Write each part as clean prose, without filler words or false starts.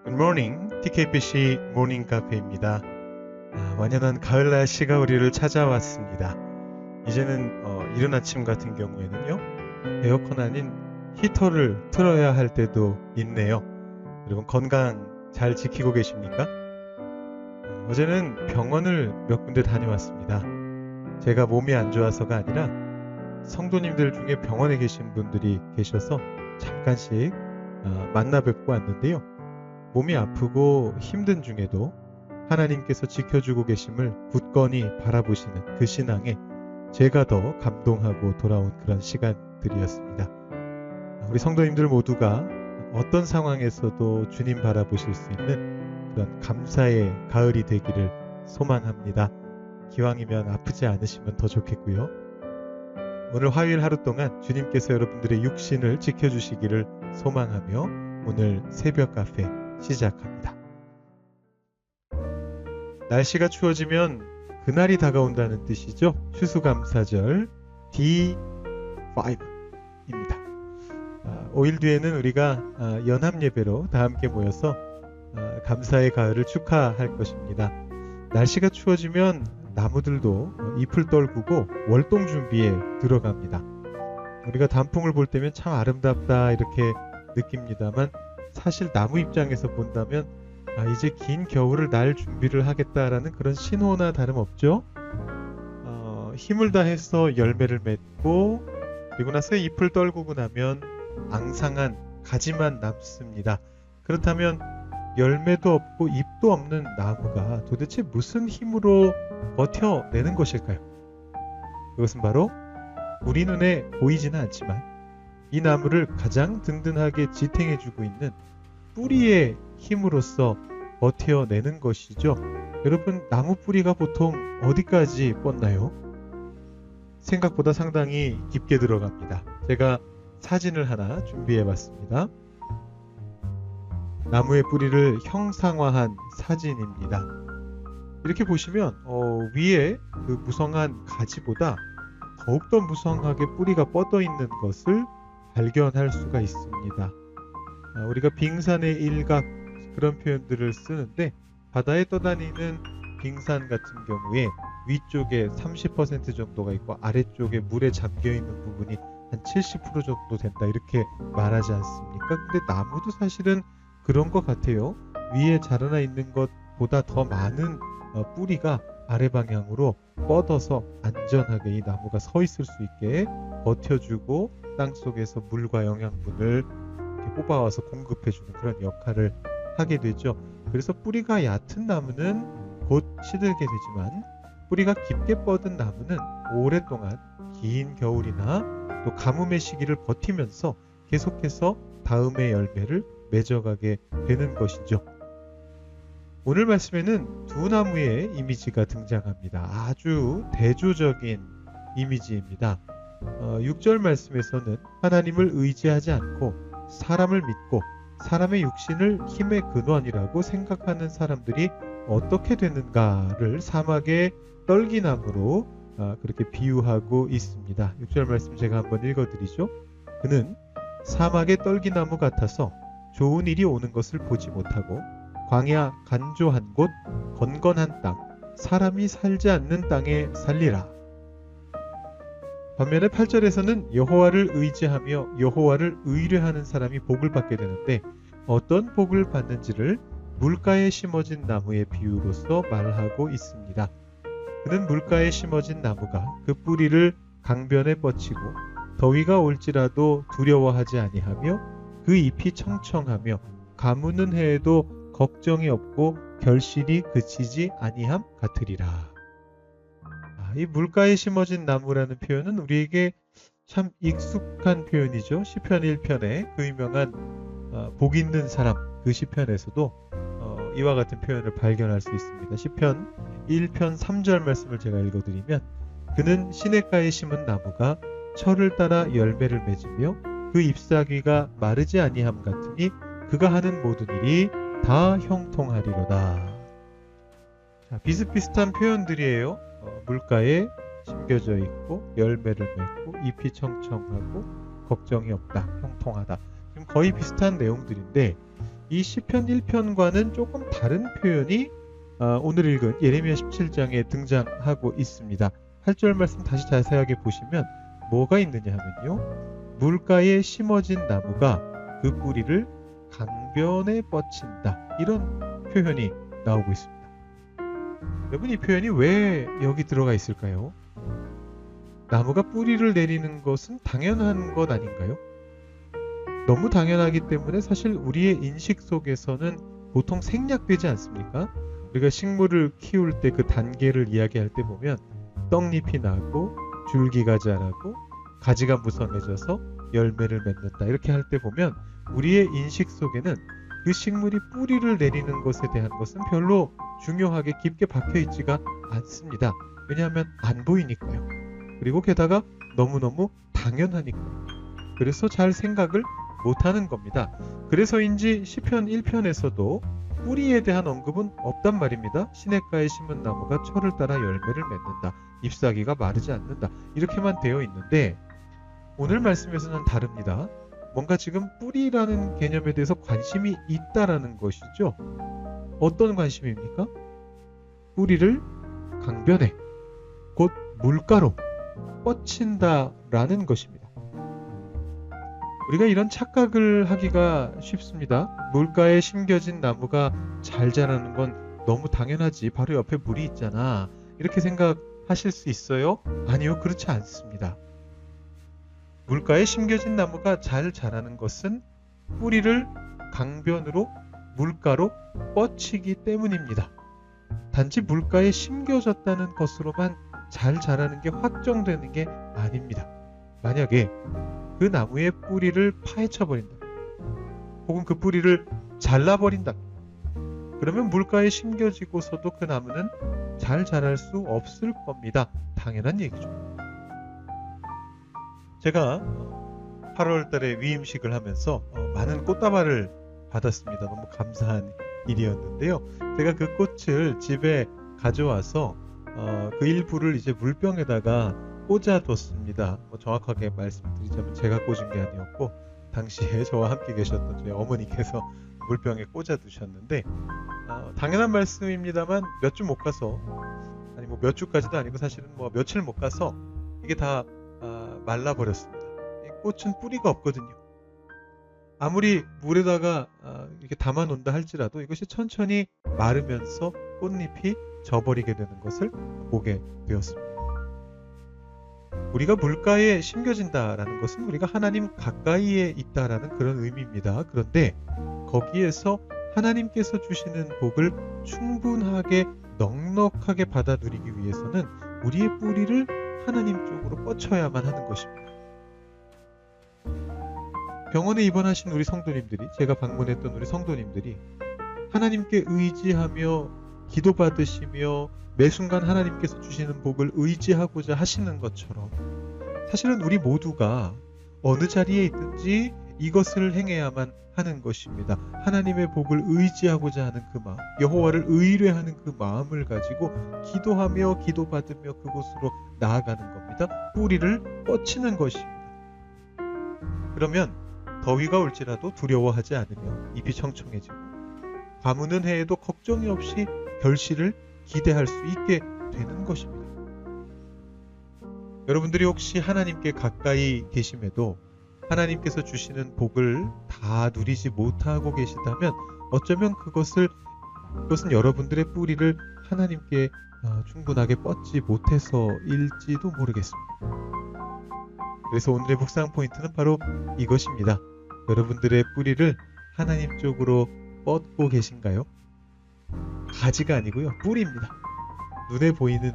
Good morning, TKPC 모닝 카페입니다. 완연한 가을 날씨가 우리를 찾아왔습니다. 이제는 이른 아침 같은 경우에는요, 에어컨 아닌 히터를 틀어야 할 때도 있네요. 여러분 건강 잘 지키고 계십니까? 어제는 병원을 몇 군데 다녀왔습니다. 제가 몸이 안 좋아서가 아니라 성도님들 중에 병원에 계신 분들이 계셔서 잠깐씩 만나 뵙고 왔는데요. 몸이 아프고 힘든 중에도 하나님께서 지켜주고 계심을 굳건히 바라보시는 그 신앙에 제가 더 감동하고 돌아온 그런 시간들이었습니다. 우리 성도님들 모두가 어떤 상황에서도 주님 바라보실 수 있는 그런 감사의 가을이 되기를 소망합니다. 기왕이면 아프지 않으시면 더 좋겠고요. 오늘 화요일 하루 동안 주님께서 여러분들의 육신을 지켜주시기를 소망하며 오늘 새벽 카페 시작합니다. 날씨가 추워지면 그날이 다가온다는 뜻이죠. 추수감사절 D5입니다. 5일 뒤에는 우리가 연합예배로 다 함께 모여서 감사의 가을을 축하할 것입니다. 날씨가 추워지면 나무들도 잎을 떨구고 월동 준비에 들어갑니다. 우리가 단풍을 볼 때면 참 아름답다 이렇게 느낍니다만 사실 나무 입장에서 본다면 이제 긴 겨울을 날 준비를 하겠다라는 그런 신호나 다름없죠. 힘을 다해서 열매를 맺고 그리고 나서 잎을 떨구고 나면 앙상한 가지만 남습니다. 그렇다면 열매도 없고 잎도 없는 나무가 도대체 무슨 힘으로 버텨내는 것일까요? 그것은 바로 우리 눈에 보이지는 않지만 이 나무를 가장 든든하게 지탱해주고 있는 뿌리의 힘으로써 버텨내는 것이죠. 여러분, 나무 뿌리가 보통 어디까지 뻗나요? 생각보다 상당히 깊게 들어갑니다. 제가 사진을 하나 준비해봤습니다. 나무의 뿌리를 형상화한 사진입니다. 이렇게 보시면 위에 그 무성한 가지보다 더욱더 무성하게 뿌리가 뻗어 있는 것을 발견할 수가 있습니다. 우리가 빙산의 일각 그런 표현들을 쓰는데 바다에 떠다니는 빙산 같은 경우에 위쪽에 30% 정도가 있고 아래쪽에 물에 잠겨있는 부분이 한 70% 정도 된다 이렇게 말하지 않습니까? 근데 나무도 사실은 그런 것 같아요. 위에 자라나 있는 것보다 더 많은 뿌리가 아래 방향으로 뻗어서 안전하게 이 나무가 서 있을 수 있게 버텨주고 땅속에서 물과 영양분을 이렇게 뽑아와서 공급해주는 그런 역할을 하게 되죠. 그래서 뿌리가 얕은 나무는 곧 시들게 되지만 뿌리가 깊게 뻗은 나무는 오랫동안 긴 겨울이나 또 가뭄의 시기를 버티면서 계속해서 다음의 열매를 맺어가게 되는 것이죠. 오늘 말씀에는 두 나무의 이미지가 등장합니다. 아주 대조적인 이미지입니다. 6절 말씀에서는 하나님을 의지하지 않고 사람을 믿고 사람의 육신을 힘의 근원이라고 생각하는 사람들이 어떻게 되는가를 사막의 떨기나무로 그렇게 비유하고 있습니다. 6절 말씀 제가 한번 읽어드리죠. 그는 사막의 떨기나무 같아서 좋은 일이 오는 것을 보지 못하고 광야 간조한 곳 건건한 땅 사람이 살지 않는 땅에 살리라. 반면에 8절에서는 여호와를 의지하며 여호와를 의뢰하는 사람이 복을 받게 되는데 어떤 복을 받는지를 물가에 심어진 나무의 비유로서 말하고 있습니다. 그는 물가에 심어진 나무가 그 뿌리를 강변에 뻗치고 더위가 올지라도 두려워하지 아니하며 그 잎이 청청하며 가무는 해에도 걱정이 없고 결실이 그치지 아니함 같으리라. 이 물가에 심어진 나무라는 표현은 우리에게 참 익숙한 표현이죠. 시편 1편에 그 유명한 복 있는 사람 그 시편에서도 이와 같은 표현을 발견할 수 있습니다. 시편 1편 3절 말씀을 제가 읽어드리면 그는 시냇가에 심은 나무가 철을 따라 열매를 맺으며 그 잎사귀가 마르지 아니함 같으니 그가 하는 모든 일이 다 형통하리로다. 자, 비슷비슷한 표현들이에요. 물가에 심겨져 있고 열매를 맺고 잎이 청청하고 걱정이 없다, 형통하다. 지금 거의 비슷한 내용들인데 이 시편 1편과는 조금 다른 표현이 오늘 읽은 예레미야 17장에 등장하고 있습니다. 8절 말씀 다시 자세하게 보시면 뭐가 있느냐 하면요. 물가에 심어진 나무가 그 뿌리를 강변에 뻗친다. 이런 표현이 나오고 있습니다. 여러분, 이 표현이 왜 여기 들어가 있을까요? 나무가 뿌리를 내리는 것은 당연한 것 아닌가요? 너무 당연하기 때문에 사실 우리의 인식 속에서는 보통 생략되지 않습니까? 우리가 식물을 키울 때 그 단계를 이야기할 때 보면 떡잎이 나고 줄기가 자라고 가지가 무성해져서 열매를 맺는다. 이렇게 할 때 보면 우리의 인식 속에는 그 식물이 뿌리를 내리는 것에 대한 것은 별로 중요하게 깊게 박혀있지가 않습니다. 왜냐하면 안 보이니까요. 그리고 게다가 너무너무 당연하니까요. 그래서 잘 생각을 못하는 겁니다. 그래서인지 시편 1편에서도 뿌리에 대한 언급은 없단 말입니다. 시냇가에 심은 나무가 철을 따라 열매를 맺는다. 잎사귀가 마르지 않는다. 이렇게만 되어 있는데 오늘 말씀에서는 다릅니다. 뭔가 지금 뿌리라는 개념에 대해서 관심이 있다라는 것이죠. 어떤 관심입니까? 뿌리를 강변에, 곧 물가로 뻗친다라는 것입니다. 우리가 이런 착각을 하기가 쉽습니다. 물가에 심겨진 나무가 잘 자라는 건 너무 당연하지. 바로 옆에 물이 있잖아. 이렇게 생각하실 수 있어요? 아니요, 그렇지 않습니다. 물가에 심겨진 나무가 잘 자라는 것은 뿌리를 강변으로 물가로 뻗치기 때문입니다. 단지 물가에 심겨졌다는 것으로만 잘 자라는 게 확정되는 게 아닙니다. 만약에 그 나무의 뿌리를 파헤쳐버린다, 혹은 그 뿌리를 잘라버린다, 그러면 물가에 심겨지고서도 그 나무는 잘 자랄 수 없을 겁니다. 당연한 얘기죠. 제가 8월 달에 위임식을 하면서 많은 꽃다발을 받았습니다. 너무 감사한 일이었는데요. 제가 그 꽃을 집에 가져와서 그 일부를 이제 물병에다가 꽂아뒀습니다. 정확하게 말씀드리자면 제가 꽂은 게 아니었고 당시에 저와 함께 계셨던 저희 어머니께서 물병에 꽂아두셨는데 당연한 말씀입니다만 몇 주 못 가서, 아니 뭐 몇 주까지도 아니고 사실은 뭐 며칠 못 가서 이게 다 말라버렸습니다. 꽃은 뿌리가 없거든요. 아무리 물에다가 이렇게 담아 놓는다 할지라도 이것이 천천히 마르면서 꽃잎이 져버리게 되는 것을 보게 되었습니다. 우리가 물가에 심겨진다라는 것은 우리가 하나님 가까이에 있다라는 그런 의미입니다. 그런데 거기에서 하나님께서 주시는 복을 충분하게 넉넉하게 받아 누리기 위해서는 우리의 뿌리를 하나님 쪽으로 뻗쳐야만 하는 것입니다. 병원에 입원하신 우리 성도님들이, 제가 방문했던 우리 성도님들이 하나님께 의지하며 기도받으시며 매 순간 하나님께서 주시는 복을 의지하고자 하시는 것처럼 사실은 우리 모두가 어느 자리에 있든지 이것을 행해야만 하는 것입니다. 하나님의 복을 의지하고자 하는 그 마음, 여호와를 의뢰하는 그 마음을 가지고 기도하며 기도받으며 그곳으로 나아가는 겁니다. 뿌리를 뻗치는 것입니다. 그러면 더위가 올지라도 두려워하지 않으며 잎이 청청해지고 가무는 해에도 걱정이 없이 결실을 기대할 수 있게 되는 것입니다. 여러분들이 혹시 하나님께 가까이 계심에도 하나님께서 주시는 복을 다 누리지 못하고 계시다면 어쩌면 그것은 여러분들의 뿌리를 하나님께 충분하게 뻗지 못해서일지도 모르겠습니다. 그래서 오늘의 묵상 포인트는 바로 이것입니다. 여러분들의 뿌리를 하나님 쪽으로 뻗고 계신가요? 가지가 아니고요, 뿌리입니다. 눈에 보이는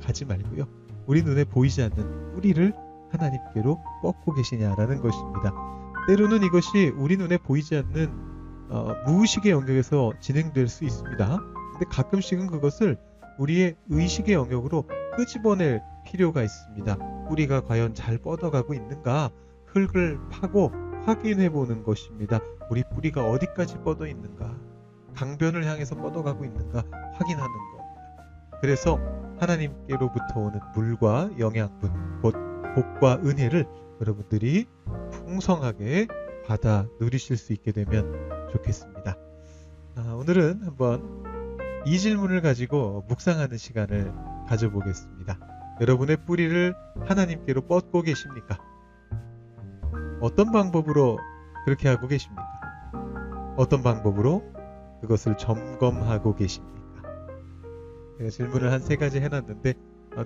가지 말고요, 우리 눈에 보이지 않는 뿌리를 하나님께로 뻗고 계시냐라는 것입니다. 때로는 이것이 우리 눈에 보이지 않는 무의식의 영역에서 진행될 수 있습니다. 근데 가끔씩은 그것을 우리의 의식의 영역으로 끄집어낼 필요가 있습니다. 뿌리가 과연 잘 뻗어가고 있는가, 흙을 파고 확인해 보는 것입니다. 우리 뿌리가 어디까지 뻗어 있는가, 강변을 향해서 뻗어가고 있는가 확인하는 겁니다. 그래서 하나님께로부터 오는 물과 영양분, 곧 복과 은혜를 여러분들이 풍성하게 받아 누리실 수 있게 되면 좋겠습니다. 오늘은 한번 이 질문을 가지고 묵상하는 시간을 가져보겠습니다. 여러분의 뿌리를 하나님께로 뻗고 계십니까? 어떤 방법으로 그렇게 하고 계십니까? 어떤 방법으로 그것을 점검하고 계십니까? 제가 질문을 한 3가지 해놨는데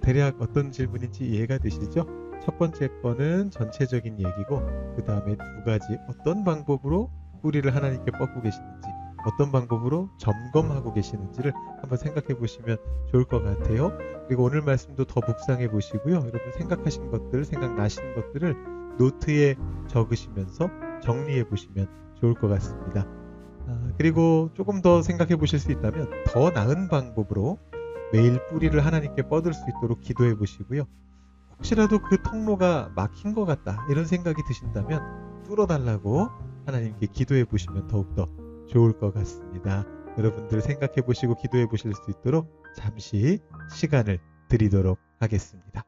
대략 어떤 질문인지 이해가 되시죠? 첫 번째 거는 전체적인 얘기고, 그 다음에 2가지 어떤 방법으로 뿌리를 하나님께 뻗고 계시는지, 어떤 방법으로 점검하고 계시는지를 한번 생각해 보시면 좋을 것 같아요. 그리고 오늘 말씀도 더 묵상해 보시고요. 여러분 생각하신 것들, 생각나신 것들을 노트에 적으시면서 정리해 보시면 좋을 것 같습니다. 그리고 조금 더 생각해 보실 수 있다면 더 나은 방법으로 매일 뿌리를 하나님께 뻗을 수 있도록 기도해 보시고요. 혹시라도 그 통로가 막힌 것 같다 이런 생각이 드신다면 뚫어달라고 하나님께 기도해 보시면 더욱더 좋을 것 같습니다. 여러분들 생각해 보시고 기도해 보실 수 있도록 잠시 시간을 드리도록 하겠습니다.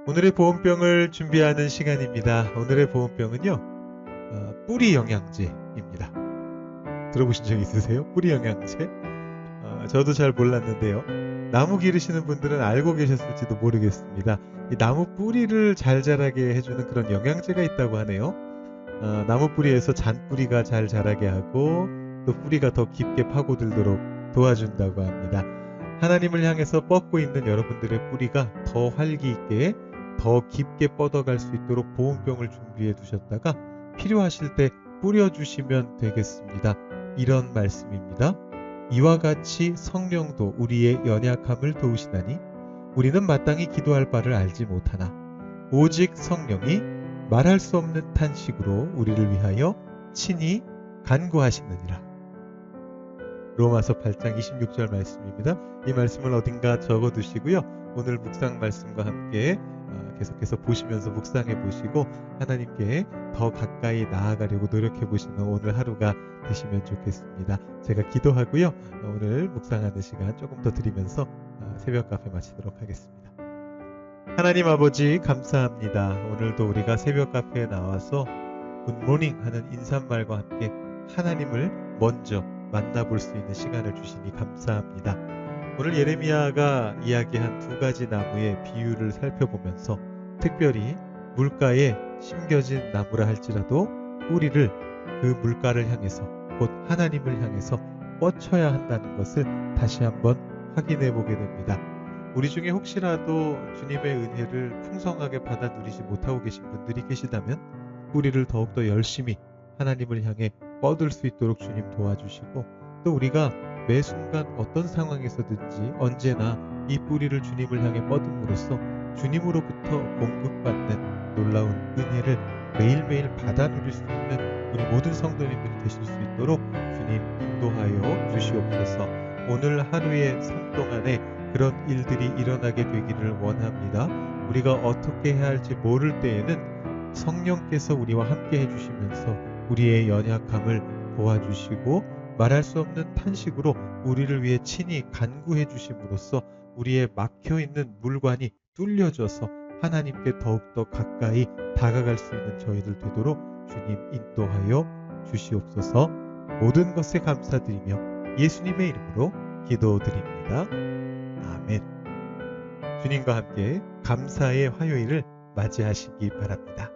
오늘의 보온병을 준비하는 시간입니다. 오늘의 보온병은요, 뿌리 영양제입니다. 들어보신 적 있으세요? 뿌리 영양제? 저도 잘 몰랐는데요. 나무 기르시는 분들은 알고 계셨을지도 모르겠습니다. 이 나무 뿌리를 잘 자라게 해주는 그런 영양제가 있다고 하네요. 나무 뿌리에서 잔뿌리가 잘 자라게 하고 또 뿌리가 더 깊게 파고들도록 도와준다고 합니다. 하나님을 향해서 뻗고 있는 여러분들의 뿌리가 더 활기 있게 더 깊게 뻗어갈 수 있도록 보온병을 준비해 두셨다가 필요하실 때 뿌려주시면 되겠습니다. 이런 말씀입니다. 이와 같이 성령도 우리의 연약함을 도우시나니 우리는 마땅히 기도할 바를 알지 못하나 오직 성령이 말할 수 없는 탄식으로 우리를 위하여 친히 간구하시느니라. 로마서 8장 26절 말씀입니다. 이 말씀을 어딘가 적어두시고요. 오늘 묵상 말씀과 함께 계속해서 보시면서 묵상해 보시고 하나님께 더 가까이 나아가려고 노력해 보시는 오늘 하루가 되시면 좋겠습니다. 제가 기도하고요. 오늘 묵상하는 시간 조금 더 드리면서 새벽 카페 마치도록 하겠습니다. 하나님 아버지 감사합니다. 오늘도 우리가 새벽 카페에 나와서 굿모닝 하는 인사말과 함께 하나님을 먼저 만나볼 수 있는 시간을 주시니 감사합니다. 오늘 예레미야가 이야기한 2가지 나무의 비유를 살펴보면서 특별히 물가에 심겨진 나무라 할지라도 뿌리를 그 물가를 향해서 곧 하나님을 향해서 뻗쳐야 한다는 것을 다시 한번 확인해 보게 됩니다. 우리 중에 혹시라도 주님의 은혜를 풍성하게 받아 누리지 못하고 계신 분들이 계시다면 뿌리를 더욱더 열심히 하나님을 향해 뻗을 수 있도록 주님 도와주시고, 또 우리가 매 순간 어떤 상황에서든지 언제나 이 뿌리를 주님을 향해 뻗음으로써 주님으로부터 공급받는 놀라운 은혜를 매일매일 받아 누릴 수 있는 우리 모든 성도님들이 되실 수 있도록 주님 인도하여 주시옵소서. 오늘 하루의 삶 동안에 그런 일들이 일어나게 되기를 원합니다. 우리가 어떻게 해야 할지 모를 때에는 성령께서 우리와 함께 해주시면서 우리의 연약함을 도와주시고, 말할 수 없는 탄식으로 우리를 위해 친히 간구해 주심으로써 우리의 막혀있는 물관이 뚫려져서 하나님께 더욱더 가까이 다가갈 수 있는 저희들 되도록 주님 인도하여 주시옵소서. 모든 것에 감사드리며 예수님의 이름으로 기도드립니다. 아멘. 주님과 함께 감사의 화요일을 맞이하시기 바랍니다.